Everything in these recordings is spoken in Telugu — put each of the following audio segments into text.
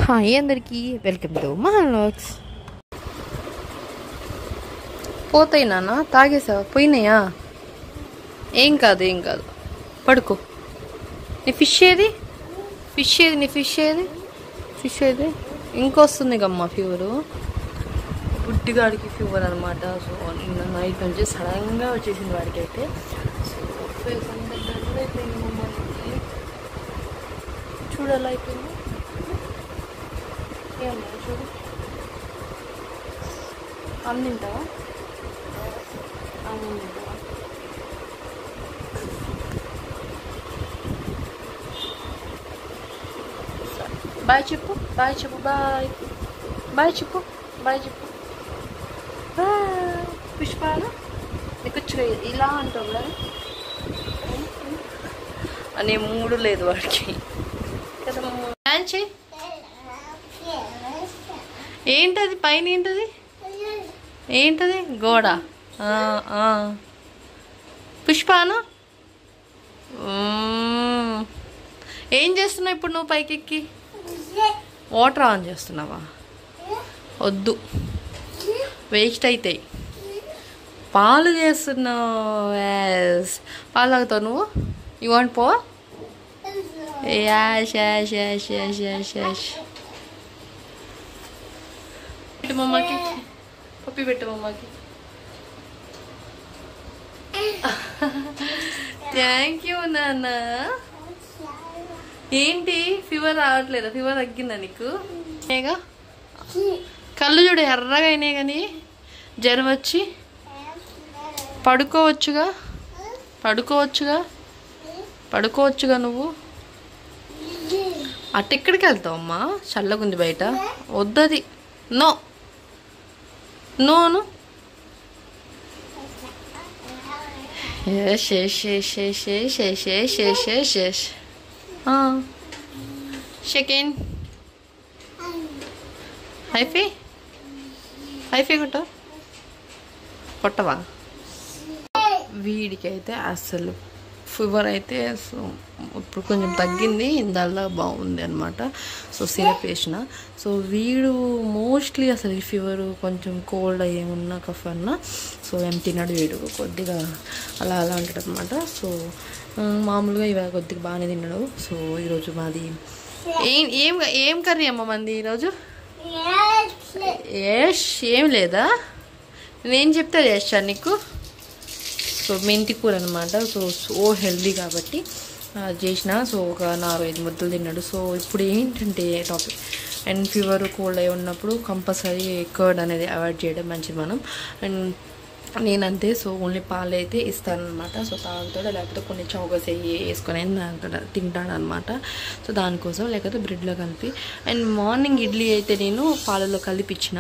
హాయ్ అందరికీ, వెల్కమ్ టు మహాలాగ్స్. పోతాయి నాన్న, తాగేసావా? పోయినాయా? ఏం కాదు ఏం కాదు, పడుకో. నీ ఫిష్ ఏది? నీ ఫిష్ ఏది? ఇంకొస్తుంది గమ్మ ఫీవరు. బుడ్డిగాడికి ఫీవర్ అనమాట. సో నిన్న నైట్ నుంచి సడన్గా వచ్చేసింది వాడికి. అయితే సో ఫేస్ అంతా డల్ అయిపోయింది మమ్మల్ని. చూడాలి అయిపోయింది. ఏమన్నా చూడు, అందింటావా? అందింటావా? బాయ్ చెప్పు, బాయ్ చెప్పు, బాయ్ బాయ్ చెప్పు, బాయ్ చెప్పు. పుష్పాలు నీకు ఇలా అంటావు కదా అనే మూడు లేదు వాడికి కదా. ఏంటది పైన? ఏంటది గోడ? పుష్పాను ఏం చేస్తున్నావు ఇప్పుడు నువ్వు? పైకెక్కి వాటర్ ఆన్ చేస్తున్నావా? వద్దు, వేస్ట్ అవుతాయి. పాలు చేస్తున్నావు. పాలు తాగుతావు నువ్వు? యూ వాంట్ పో? పెట్టు మమ్మకి, పప్పి పెట్టు మమ్మకి. థ్యాంక్ యూ నాన్న. ఏంటి ఫీవర్ రావట్లేదా? ఫీవర్ తగ్గిందా నీకు? ఏగా కళ్ళు చూడు ఎర్రగా అయినాయి. కానీ జ్వరం వచ్చి పడుకోవచ్చుగా నువ్వు. అట్టెక్కడికి వెళ్తావు అమ్మా? చల్లగుంది బయట. వద్దది. నోను సెకండ్ హైఫై కొట్టవా? వీడికైతే అసలు ఫీవర్ అయితే ఇప్పుడు కొంచెం తగ్గింది. ఇందాల బాగుంది అనమాట. సో సిరప్ వేసిన. సో వీడు మోస్ట్లీ అసలు ఈ ఫీవర్ కొంచెం కోల్డ్ ఏమున్నా కఫ్ అన్నా సో ఏం తినడు వీడు. కొద్దిగా అలా ఉంటాడు అనమాట. సో మామూలుగా ఇవాళ కొద్దిగా బాగానే తిన్నాడు. సో ఈరోజు మాది ఏం కర్రీ అమ్మ మంది ఈరోజు? ఏం లేదా? నేను చెప్తే చేస్తాను నీకు. సో మెంతి కూర అనమాట. సో హెల్దీ కాబట్టి చేసిన. సో ఒక 4-5 ముద్దలు తిన్నాడు. సో ఇప్పుడు ఏంటంటే టాపిక్, అండ్ ఫీవర్ కోల్డ్ అయి ఉన్నప్పుడు కంపల్సరీ కర్డ్ అనేది అవాయిడ్ చేయడం మంచిది మనం. అండ్ నేనంతే. సో ఓన్లీ పాలు అయితే ఇస్తానమాట. సో తాగుతాడు, లేకపోతే కొన్ని చౌగస్ వేసుకొని తింటాడు అనమాట. సో దానికోసం, లేకపోతే బ్రెడ్లో కలిపి. అండ్ మార్నింగ్ ఇడ్లీ అయితే నేను పాలలో కలిపిచ్చిన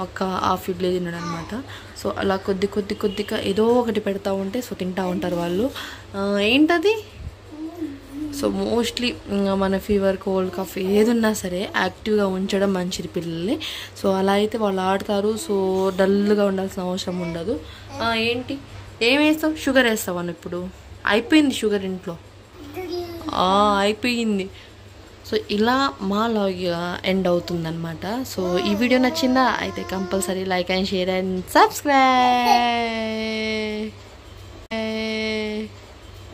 ఒక హాఫ్ ఇడ్లీ తిన్నాడు అనమాట. సో అలా కొద్దిగా ఏదో ఒకటి పెడతా ఉంటే సో తింటూ ఉంటారు వాళ్ళు. ఏంటది? సో మోస్ట్లీ మన ఫీవర్ కోల్డ్ కాఫ్ ఏదున్నా సరే యాక్టివ్గా ఉంచడం మంచిది పిల్లల్ని. సో అలా అయితే వాళ్ళు ఆడతారు. సో డల్గా ఉండాల్సిన అవసరం ఉండదు. ఏంటి ఏం వేస్తావు? షుగర్ వేస్తావా ఇప్పుడు? అయిపోయింది షుగర్ ఇంట్లో, అయిపోయింది. సో ఇలా మా లాగ్ ఎండ్ అవుతుందన్నమాట. సో ఈ వీడియో నచ్చిందా? అయితే compulsory like and share and subscribe.